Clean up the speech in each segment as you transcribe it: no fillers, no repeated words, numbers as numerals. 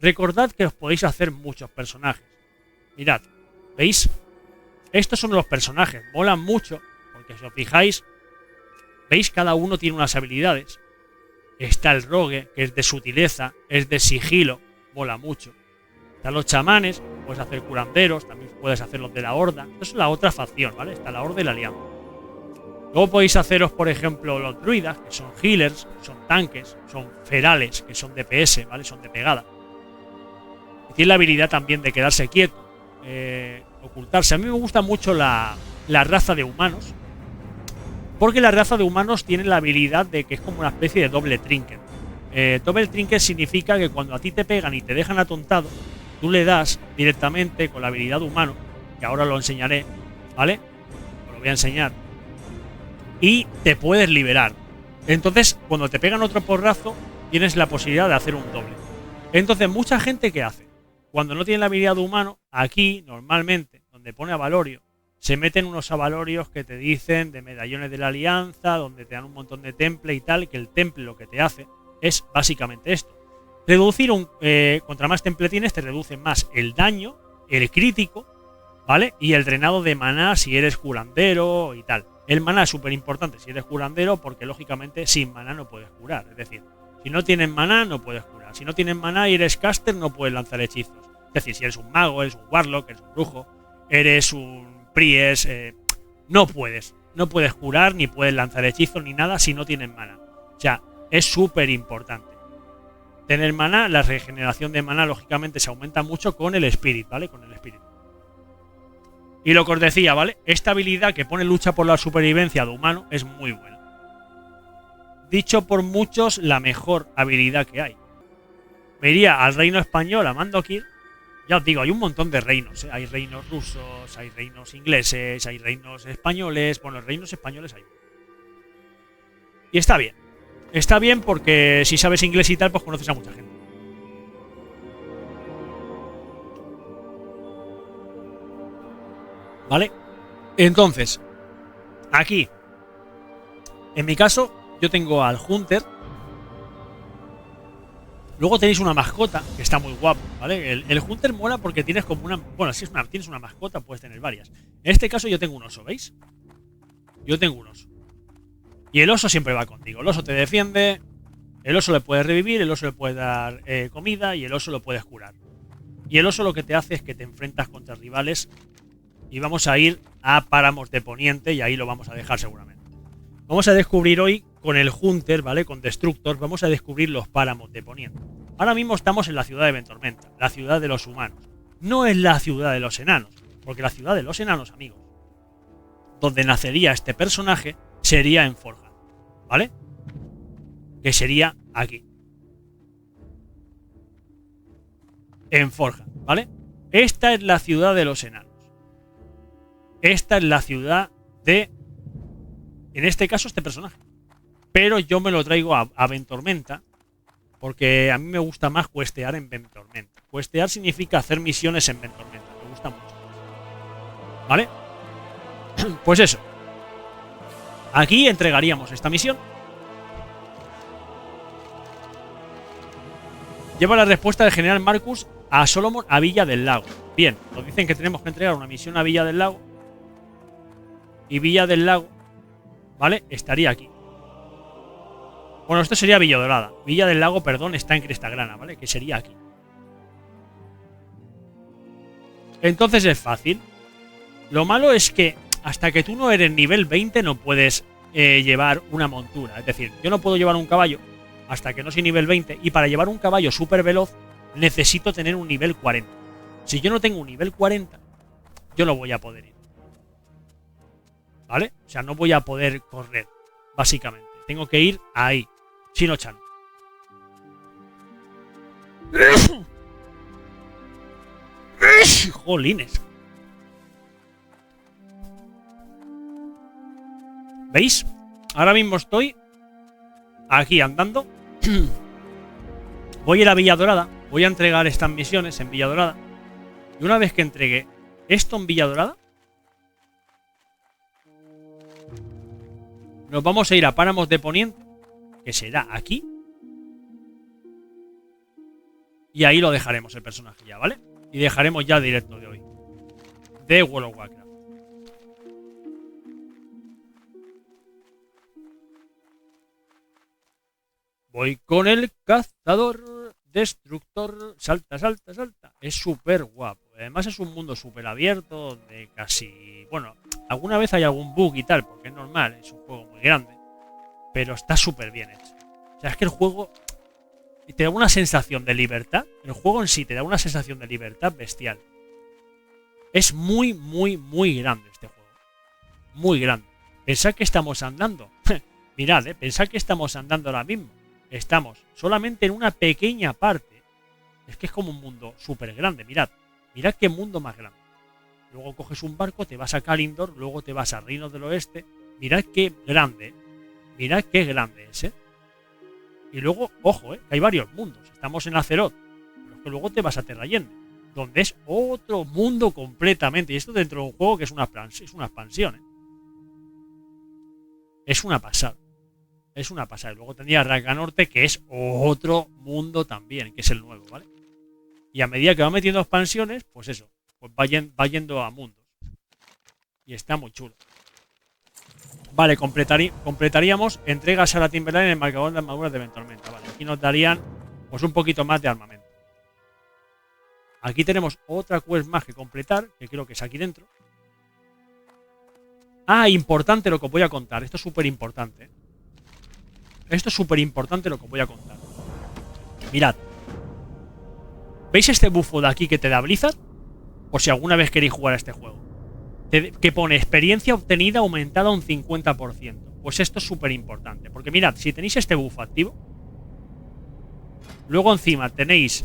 Recordad que os podéis hacer muchos personajes. Mirad, ¿veis? Estos son los personajes, molan mucho, porque si os fijáis, ¿veis? Cada uno tiene unas habilidades. Está el rogue, que es de sutileza, es de sigilo, mola mucho. Están los chamanes, puedes hacer curanderos, también puedes hacer los de la horda. Esto es la otra facción, ¿vale? Está la horda y la alianza. Luego podéis haceros, por ejemplo, los druidas, que son healers, que son tanques, son ferales, que son DPS, ¿vale? Son de pegada. Y tiene la habilidad también de quedarse quieto, ocultarse. A mí me gusta mucho la raza de humanos, porque la raza de humanos tiene la habilidad de que es como una especie de doble trinket. Doble trinket significa que cuando a ti te pegan y te dejan atontado, tú le das directamente con la habilidad de humano, que ahora lo enseñaré, ¿vale? Os lo voy a enseñar. Y te puedes liberar. Entonces, cuando te pegan otro porrazo, tienes la posibilidad de hacer un doble. Entonces, mucha gente, ¿qué hace? Cuando no tiene la habilidad de humano, aquí, normalmente, donde pone a Valorio, se meten unos avalorios que te dicen de medallones de la alianza, donde te dan un montón de temple y tal, que el temple lo que te hace es básicamente esto. Reducir contra más temple tienes, te reduce más el daño, el crítico, ¿vale? Y el drenado de maná si eres curandero y tal. El maná es súper importante si eres curandero, porque lógicamente sin maná no puedes curar. Es decir, si no tienes maná no puedes curar. Si no tienes maná y eres caster no puedes lanzar hechizos. Es decir, si eres un mago, eres un warlock, eres un brujo, eres un pries, no puedes curar, ni puedes lanzar hechizos, ni nada si no tienes maná. O sea, es súper importante tener maná. La regeneración de maná lógicamente se aumenta mucho con el spirit, ¿vale? Con el spirit. Y lo que os decía, ¿vale? Esta habilidad que pone lucha por la supervivencia de humano es muy buena. Dicho por muchos, la mejor habilidad que hay. Me iría al reino español, a Mandokir. Ya os digo, hay un montón de reinos, ¿eh? Hay reinos rusos, hay reinos ingleses, hay reinos españoles. Bueno, los reinos españoles hay. Y está bien. Está bien porque si sabes inglés y tal, pues conoces a mucha gente. ¿Vale? Entonces, aquí, en mi caso, yo tengo al Hunter. Luego tenéis una mascota, que está muy guapo, ¿vale? El Hunter mola porque tienes como una... Bueno, si tienes una mascota, puedes tener varias. En este caso yo tengo un oso, ¿veis? Yo tengo un oso. Y el oso siempre va contigo. El oso te defiende, el oso le puedes revivir, el oso le puede dar comida y el oso lo puedes curar. Y el oso lo que te hace es que te enfrentas contra rivales. Y vamos a ir a Páramos de Poniente y ahí lo vamos a dejar seguramente. Vamos a descubrir hoy con el Hunter, ¿vale? Con Destructor, vamos a descubrir los Páramos de Poniente. Ahora mismo estamos en la ciudad de Ventormenta, la ciudad de los humanos. No es la ciudad de los enanos, porque la ciudad de los enanos, amigos, donde nacería este personaje, sería en Forja, ¿vale? Que sería aquí. En Forja, ¿vale? Esta es la ciudad de los enanos. Esta es la ciudad de... En este caso, este personaje. Pero yo me lo traigo a Ventormenta, porque a mí me gusta más questear en Ventormenta. Questear significa hacer misiones en Ventormenta. Me gusta mucho. ¿Vale? Pues eso. Aquí entregaríamos esta misión. Lleva la respuesta del general Marcus a Solomon a Villa del Lago. Bien, nos dicen que tenemos que entregar una misión a Villa del Lago. Y Villa del Lago, ¿vale? Estaría aquí. Bueno, esto sería Villa Dorada. Villa del Lago, perdón, está en Crestagrana, ¿vale? Que sería aquí. Entonces es fácil. Lo malo es que hasta que tú no eres nivel 20 no puedes llevar una montura. Es decir, yo no puedo llevar un caballo hasta que no soy nivel 20. Y para llevar un caballo súper veloz necesito tener un nivel 40. Si yo no tengo un nivel 40, yo no voy a poder ir. ¿Vale? O sea, no voy a poder correr, básicamente. Tengo que ir ahí. Shino-chan. Jolines. ¿Veis? Ahora mismo estoy aquí andando. Voy a ir a Villa Dorada. Voy a entregar estas misiones en Villa Dorada. Y una vez que entregue esto en Villa Dorada, nos vamos a ir a Páramos de Poniente, que será aquí. Y ahí lo dejaremos el personaje ya, ¿vale? Y dejaremos ya el directo de hoy. De World of Warcraft. Voy con el cazador, destructor, salta, salta, salta. Es súper guapo. Además es un mundo súper abierto donde casi... Bueno, alguna vez hay algún bug y tal, porque es normal, es un juego muy grande. Pero está súper bien hecho. O sea, es que el juego te da una sensación de libertad. El juego en sí te da una sensación de libertad bestial. Es muy, muy, muy grande este juego. Muy grande. Pensad que estamos andando. Mirad, pensad que estamos andando ahora mismo. Estamos solamente en una pequeña parte. Es que es como un mundo súper grande. Mirad. Mirad qué mundo más grande. Luego coges un barco, te vas a Kalimdor, luego te vas a Reinos del Oeste. Mirad qué grande. Mirad qué grande es, Y luego, ojo, que hay varios mundos. Estamos en Azeroth. Pero es que luego te vas a Terrayende, donde es otro mundo completamente. Y esto dentro de un juego que es una expansión, Es una pasada. Es una pasada. Y luego tendría Raqqa Norte, que es otro mundo también, que es el nuevo, ¿vale? Y a medida que va metiendo expansiones, pues eso, pues va yendo a mundos. Y está muy chulo. Vale, completaríamos entregas a la Timberline en el marcador de armaduras de Ventormenta. Vale, aquí nos darían pues un poquito más de armamento. Aquí tenemos otra quest más que completar, que creo que es aquí dentro. Ah, importante lo que os voy a contar. Esto es súper importante. Esto es súper importante lo que os voy a contar. Mirad. ¿Veis este bufo de aquí que te da Blizzard? Por si alguna vez queréis jugar a este juego. Que pone experiencia obtenida aumentada un 50%. Pues esto es súper importante. Porque mirad, si tenéis este bufo activo, luego encima tenéis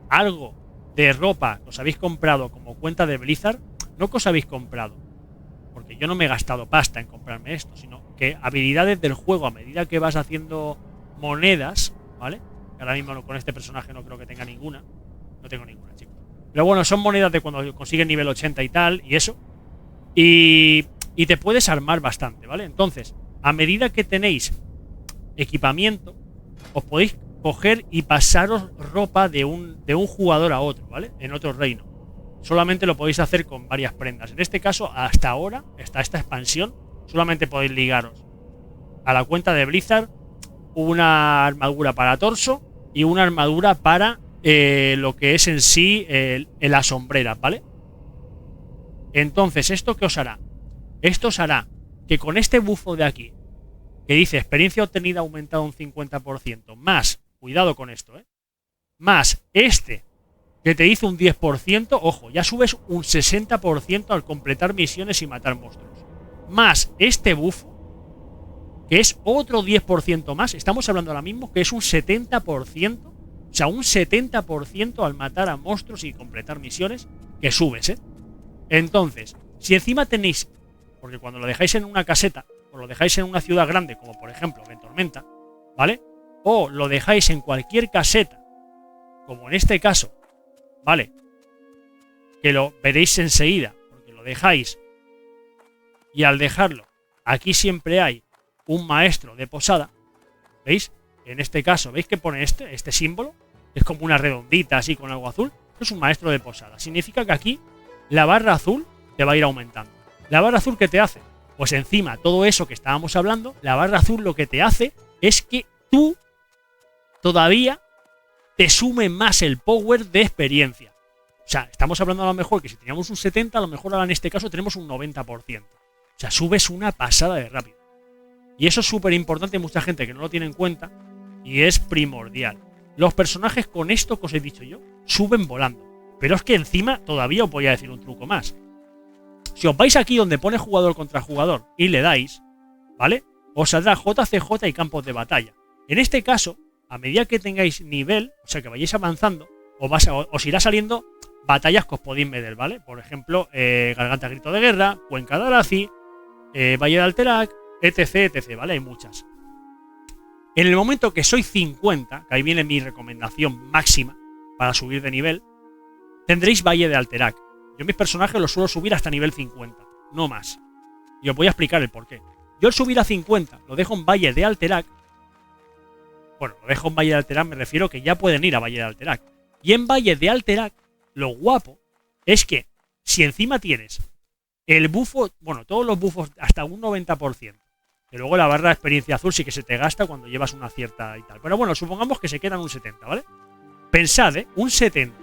algo de ropa que os habéis comprado como cuenta de Blizzard. No que os habéis comprado, porque yo no me he gastado pasta en comprarme esto, sino que habilidades del juego a medida que vas haciendo monedas, ¿vale? Ahora mismo con este personaje no creo que tenga ninguna. No tengo ninguna, chicos. Pero bueno, son monedas de cuando consigues nivel 80 y tal, y eso. Y te puedes armar bastante, ¿vale? Entonces, a medida que tenéis equipamiento, os podéis coger y pasaros ropa de un jugador a otro, ¿vale? En otro reino. Solamente lo podéis hacer con varias prendas. En este caso, hasta ahora, hasta esta expansión, solamente podéis ligaros a la cuenta de Blizzard una armadura para torso y una armadura para lo que es en sí la sombrera, ¿vale? Entonces, ¿esto qué os hará? Esto os hará que con este bufo de aquí, que dice experiencia obtenida aumentada un 50%, más, cuidado con esto, más este, que te dice un 10%, ojo, ya subes un 60% al completar misiones y matar monstruos. Más este bufo, que es otro 10% más, estamos hablando ahora mismo que es un 70%, o sea, un 70% al matar a monstruos y completar misiones, que subes, Entonces, si encima tenéis, porque cuando lo dejáis en una caseta, o lo dejáis en una ciudad grande, como por ejemplo Ventormenta, ¿vale? O lo dejáis en cualquier caseta, como en este caso, ¿vale? Que lo veréis enseguida, porque lo dejáis, y al dejarlo, aquí siempre hay un maestro de posada, ¿veis? En este caso, ¿veis que pone este símbolo? Es como una redondita así con algo azul. Esto es un maestro de posada. Significa que aquí la barra azul te va a ir aumentando. ¿La barra azul qué te hace? Pues encima, todo eso que estábamos hablando, la barra azul lo que te hace es que tú todavía te sume más el power de experiencia. O sea, estamos hablando a lo mejor que si teníamos un 70, a lo mejor ahora en este caso tenemos un 90%. O sea, subes una pasada de rápido. Y eso es súper importante, hay mucha gente que no lo tiene en cuenta y es primordial. Los personajes con esto que os he dicho yo suben volando. Pero es que encima todavía os voy a decir un truco más. Si os vais aquí donde pone jugador contra jugador y le dais, ¿vale? Os saldrá JCJ y campos de batalla. En este caso, a medida que tengáis nivel, o sea que vayáis avanzando, os irá saliendo batallas que os podéis meter, ¿vale? Por ejemplo, Garganta Grito de Guerra, Cuenca de Arazi, Valle de Alterac, etc, etc, ¿vale? Hay muchas. En el momento que soy 50, que ahí viene mi recomendación máxima para subir de nivel, tendréis Valle de Alterac. Yo mis personajes los suelo subir hasta nivel 50, no más. Y os voy a explicar el porqué. Yo al subir a 50 lo dejo en Valle de Alterac Bueno, lo dejo en Valle de Alterac, me refiero que ya pueden ir a Valle de Alterac. Y en Valle de Alterac, lo guapo es que si encima tienes el bufo, bueno, todos los bufos hasta un 90%, que luego la barra de experiencia azul sí que se te gasta cuando llevas una cierta y tal. Pero bueno, supongamos que se quedan un 70, ¿vale? Pensad, un 70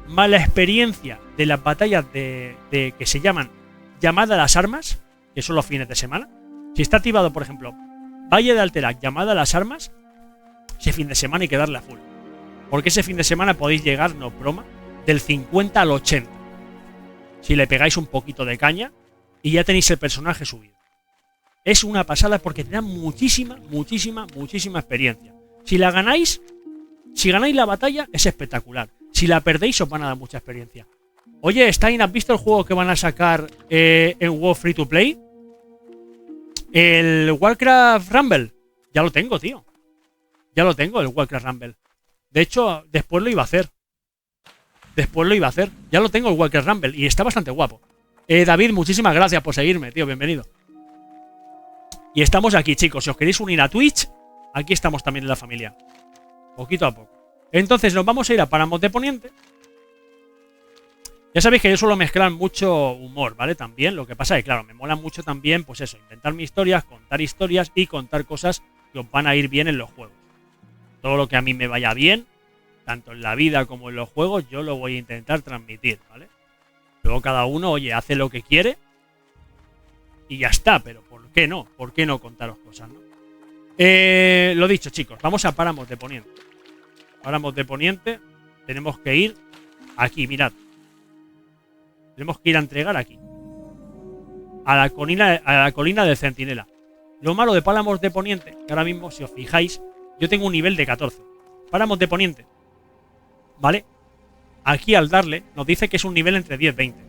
más la experiencia de las batallas de que se llaman llamada a las armas, que son los fines de semana. Si está activado, por ejemplo, Valle de Alterac, llamada a las armas, ese fin de semana hay que darle a full. Porque ese fin de semana podéis llegar, no broma, del 50 al 80. Si le pegáis un poquito de caña y ya tenéis el personaje subido. Es una pasada porque te da muchísima experiencia. Si la ganáis, si ganáis la batalla, es espectacular. Si la perdéis, os van a dar mucha experiencia. Oye, Stein, ¿has visto el juego que van a sacar en WoW Free to Play? El Warcraft Rumble. Ya lo tengo, tío. Ya lo tengo, el Warcraft Rumble. De hecho, después lo iba a hacer. Ya lo tengo, el Warcraft Rumble. Y está bastante guapo. David, muchísimas gracias por seguirme, tío. Bienvenido. Y estamos aquí, chicos. Si os queréis unir a Twitch, aquí estamos también en la familia. Poquito a poco. Entonces nos vamos a ir a Páramos de Poniente. Ya sabéis que yo suelo mezclar mucho humor, ¿vale? También, lo que pasa es que, claro, me mola mucho también, pues eso, inventar mis historias, contar historias y contar cosas que os van a ir bien en los juegos. Todo lo que a mí me vaya bien, tanto en la vida como en los juegos, yo lo voy a intentar transmitir, ¿vale? Luego cada uno, oye, hace lo que quiere y ya está, pero ¿por qué no? ¿Por qué no contaros cosas, no? Lo dicho, chicos, vamos a Páramos de Poniente. Páramos de Poniente, tenemos que ir aquí, mirad. Tenemos que ir a entregar aquí. A la colina del Centinela. Lo malo de Páramos de Poniente, que ahora mismo, si os fijáis, yo tengo un nivel de 14. Páramos de Poniente. ¿Vale? Aquí al darle, nos dice que es un nivel entre 10 y 20.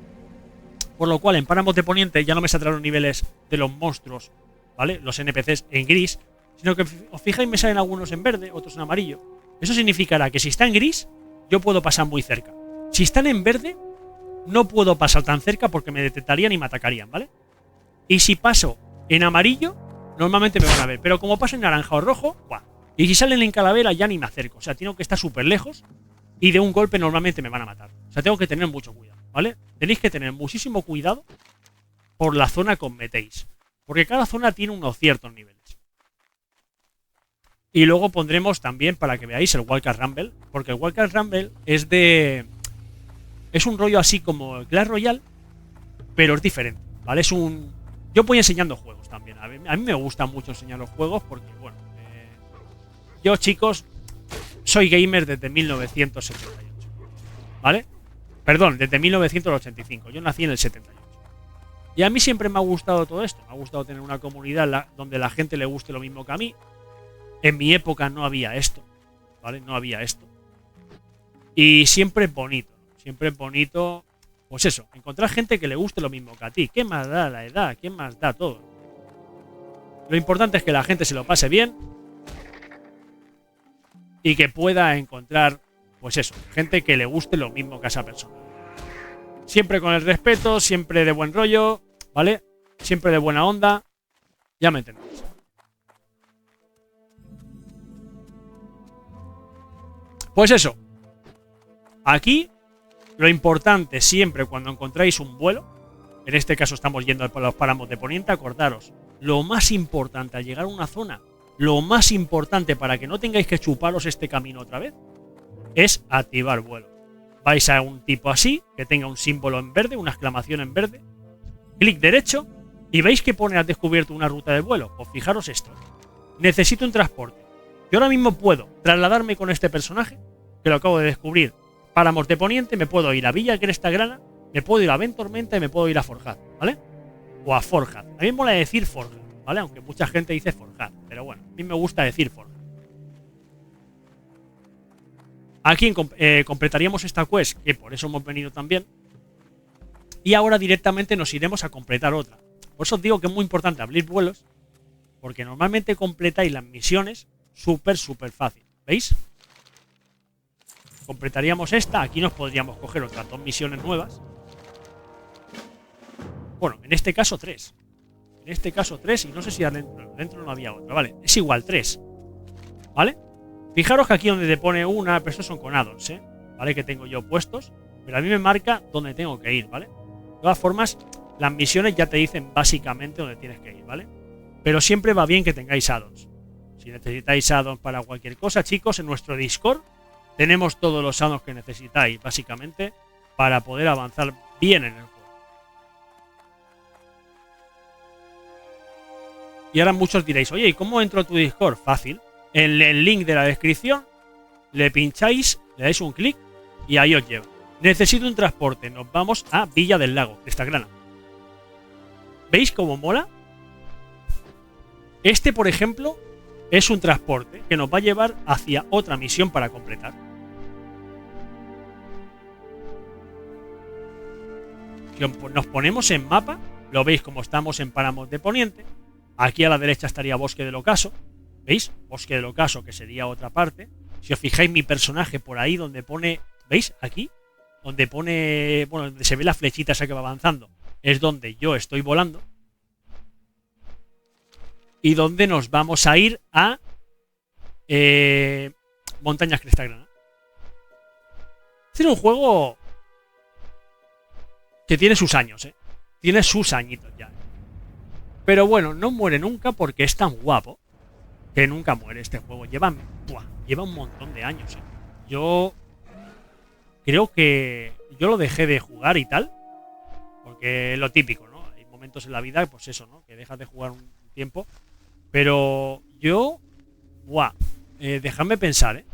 Por lo cual, en Páramos de Poniente ya no me saldrán los niveles de los monstruos, ¿vale? Los NPCs en gris, sino que os fijáis, me salen algunos en verde, otros en amarillo. Eso significará que si está en gris, yo puedo pasar muy cerca. Si están en verde, no puedo pasar tan cerca porque me detectarían y me atacarían, ¿vale? Y si paso en amarillo, normalmente me van a ver. Pero como paso en naranja o rojo, ¡buah! Y si salen en calavera, ya ni me acerco. O sea, tengo que estar súper lejos y de un golpe normalmente me van a matar. O sea, tengo que tener mucho cuidado, ¿vale? Tenéis que tener muchísimo cuidado por la zona que os metéis. Porque cada zona tiene unos ciertos niveles. Y luego pondremos también, para que veáis, el Warcraft Rumble. Porque el Warcraft Rumble es de... Es un rollo así como el Clash Royale, pero es diferente, ¿vale? Es un... Yo voy enseñando juegos también. A mí me gusta mucho enseñar los juegos porque, bueno... yo, chicos, soy gamer desde 1978, ¿vale? Perdón, desde 1985. Yo nací en el 78. Y a mí siempre me ha gustado todo esto. Me ha gustado tener una comunidad donde la gente le guste lo mismo que a mí. En mi época no había esto, ¿vale? No había esto. Y siempre es bonito. Siempre es bonito, pues eso, encontrar gente que le guste lo mismo que a ti. ¿Qué más da la edad? ¿Qué más da todo? Lo importante es que la gente se lo pase bien y que pueda encontrar, pues eso, gente que le guste lo mismo que a esa persona. Siempre con el respeto, siempre de buen rollo, ¿vale? Siempre de buena onda. Ya me entendéis. Pues eso. Aquí... Lo importante siempre cuando encontráis un vuelo, en este caso estamos yendo a los Páramos de Poniente, acordaros, lo más importante al llegar a una zona, lo más importante para que no tengáis que chuparos este camino otra vez, es activar vuelo. Vais a un tipo así, que tenga un símbolo en verde, una exclamación en verde, clic derecho y veis que pone al descubierto una ruta de vuelo. Pues fijaros esto, necesito un transporte. Yo ahora mismo puedo trasladarme con este personaje, que lo acabo de descubrir, Páramos de Poniente, me puedo ir a Villa Cresta Grana, me puedo ir a Ventormenta y me puedo ir a Forjad, ¿vale? O a Forjad. A mí me mola decir Forjad, ¿vale? Aunque mucha gente dice Forjad, pero bueno, a mí me gusta decir Forjad. Aquí completaríamos esta quest, que por eso hemos venido también. Y ahora directamente nos iremos a completar otra. Por eso os digo que es muy importante abrir vuelos, porque normalmente completáis las misiones súper fácil, ¿veis? Completaríamos esta, aquí nos podríamos coger otras 2 misiones nuevas. Bueno, en este caso 3. En este caso 3 y no sé si adentro no había otra, ¿vale? Es igual, 3. ¿Vale? Fijaros que aquí donde te pone una, pero estos son con addons, ¿vale? Que tengo yo puestos, pero a mí me marca dónde tengo que ir, ¿vale? De todas formas, las misiones ya te dicen básicamente dónde tienes que ir, ¿vale? Pero siempre va bien que tengáis addons. Si necesitáis addons para cualquier cosa, chicos, en nuestro Discord tenemos todos los addons que necesitáis, básicamente, para poder avanzar bien en el juego. Y ahora muchos diréis, oye, ¿y cómo entro a tu Discord? Fácil. En el link de la descripción le pincháis, le dais un clic y ahí os lleva. Necesito un transporte. Nos vamos a Villa del Lago, Crestagrana. ¿Veis cómo mola? Este, por ejemplo, es un transporte que nos va a llevar hacia otra misión para completar. Si nos ponemos en mapa, lo veis como estamos en Páramos de Poniente. Aquí a la derecha estaría Bosque del Ocaso. ¿Veis? Bosque del Ocaso, que sería otra parte. Si os fijáis, mi personaje por ahí donde pone... ¿Veis? Aquí. Donde pone... Bueno, donde se ve la flechita esa que va avanzando. Es donde yo estoy volando. Y donde nos vamos a ir a... Montañas Crestagrana. Este es un juego... que tiene sus años, Tiene sus añitos ya. Pero bueno, no muere nunca porque es tan guapo que nunca muere este juego. Lleva un montón de años, Yo creo que yo lo dejé de jugar y tal, porque es lo típico, ¿no? Hay momentos en la vida, pues eso, ¿no? Que dejas de jugar un tiempo. Pero yo, dejadme pensar,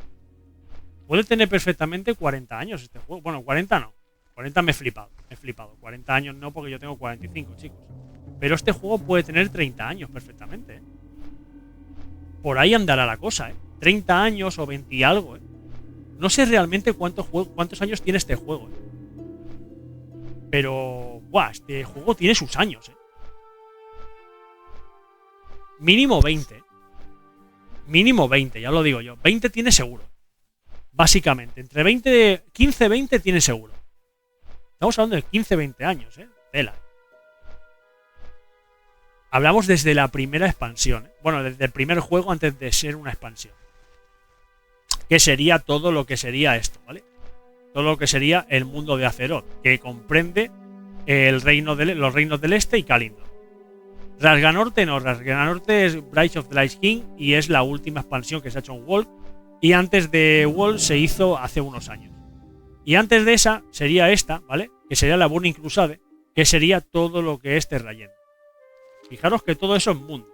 Puede tener perfectamente 40 años este juego. Bueno, 40 no. 40 me he flipado. 40 años no, porque yo tengo 45, chicos. Pero este juego puede tener 30 años perfectamente, Por ahí andará la cosa, 30 años o 20 y algo, No sé realmente cuántos años tiene este juego, Pero, este juego tiene sus años, Mínimo 20. Mínimo 20, ya lo digo yo. 20 tiene seguro. Básicamente, entre 15-20 tiene seguro. Estamos hablando de 15-20 años, Tela. Hablamos desde la primera expansión, Bueno, desde el primer juego antes de ser una expansión. Que sería todo lo que sería esto, ¿vale? Todo lo que sería el mundo de Azeroth, que comprende los reinos del Este y Kalimdor. Rasganorte no, Rasganorte es Bright of the Lich King y es la última expansión que se ha hecho en WoW. Y antes de WoW se hizo hace unos años. Y antes de esa sería esta, ¿vale? Que sería la Burning Crusade, que sería todo lo que es Terrayen. Fijaros que todo eso es mundo.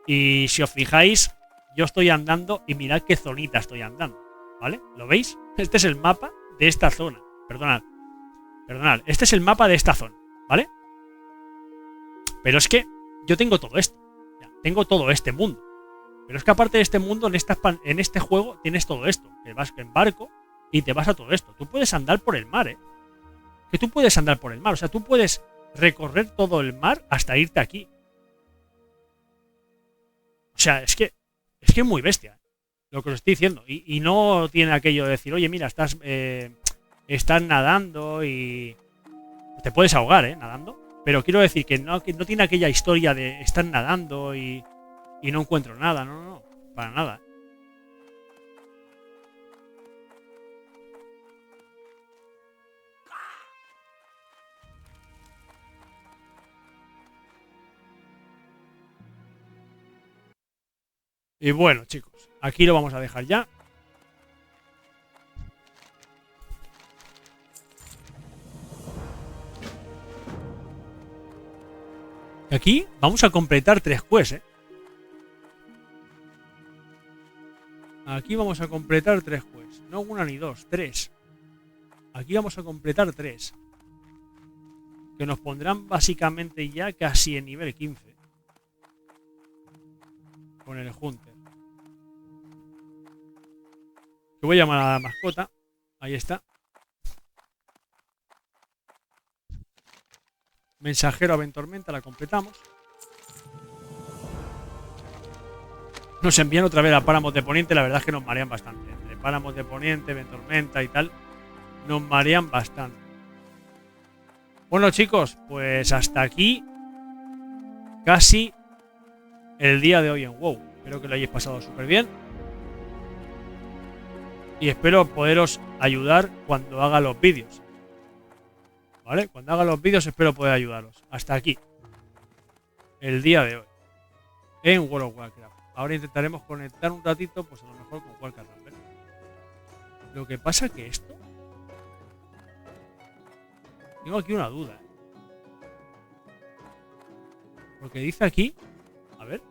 Y si os fijáis, yo estoy andando y mirad qué zonita estoy andando, ¿vale? ¿Lo veis? Este es el mapa de esta zona. Perdonad. Este es el mapa de esta zona, ¿vale? Pero es que yo tengo todo esto. Tengo todo este mundo. Pero es que aparte de este mundo, en este juego tienes todo esto. Que vas en barco y te vas a todo esto. Tú puedes andar por el mar, Que tú puedes andar por el mar. O sea, tú puedes recorrer todo el mar hasta irte aquí. O sea, es que es muy bestia, lo que os estoy diciendo. Y no tiene aquello de decir, oye, mira, estás nadando y te puedes ahogar, nadando. Pero quiero decir que no tiene aquella historia de estar nadando y no encuentro nada. No, para nada. Y bueno, chicos, aquí lo vamos a dejar ya. Y aquí vamos a completar 3 quests, Aquí vamos a completar 3 quests. No una ni dos, 3. Aquí vamos a completar 3. Que nos pondrán básicamente ya casi en nivel 15. Con el Hunter. Que voy a llamar a la mascota. Ahí está. Mensajero a Ventormenta, la completamos. Nos envían otra vez a Páramos de Poniente. La verdad es que nos marean bastante. Entre Páramos de Poniente, Ventormenta y tal, nos marean bastante. Bueno, chicos, pues hasta aquí casi el día de hoy en WoW. Espero que lo hayáis pasado súper bien. Y espero poderos ayudar cuando haga los vídeos. ¿Vale? Cuando haga los vídeos espero poder ayudaros. Hasta aquí. El día de hoy. En World of Warcraft. Ahora intentaremos conectar un ratito, pues a lo mejor con Warcraft. Lo que pasa que esto... Tengo aquí una duda. Porque dice aquí... A ver.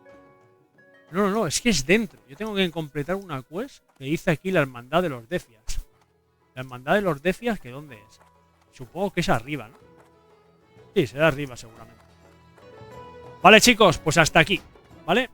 No, es que es dentro. Yo tengo que completar una quest que dice aquí la Hermandad de los Defias. La Hermandad de los Defias, ¿que dónde es? Supongo que es arriba, ¿no? Sí, será arriba seguramente. Vale, chicos, pues hasta aquí. ¿Vale?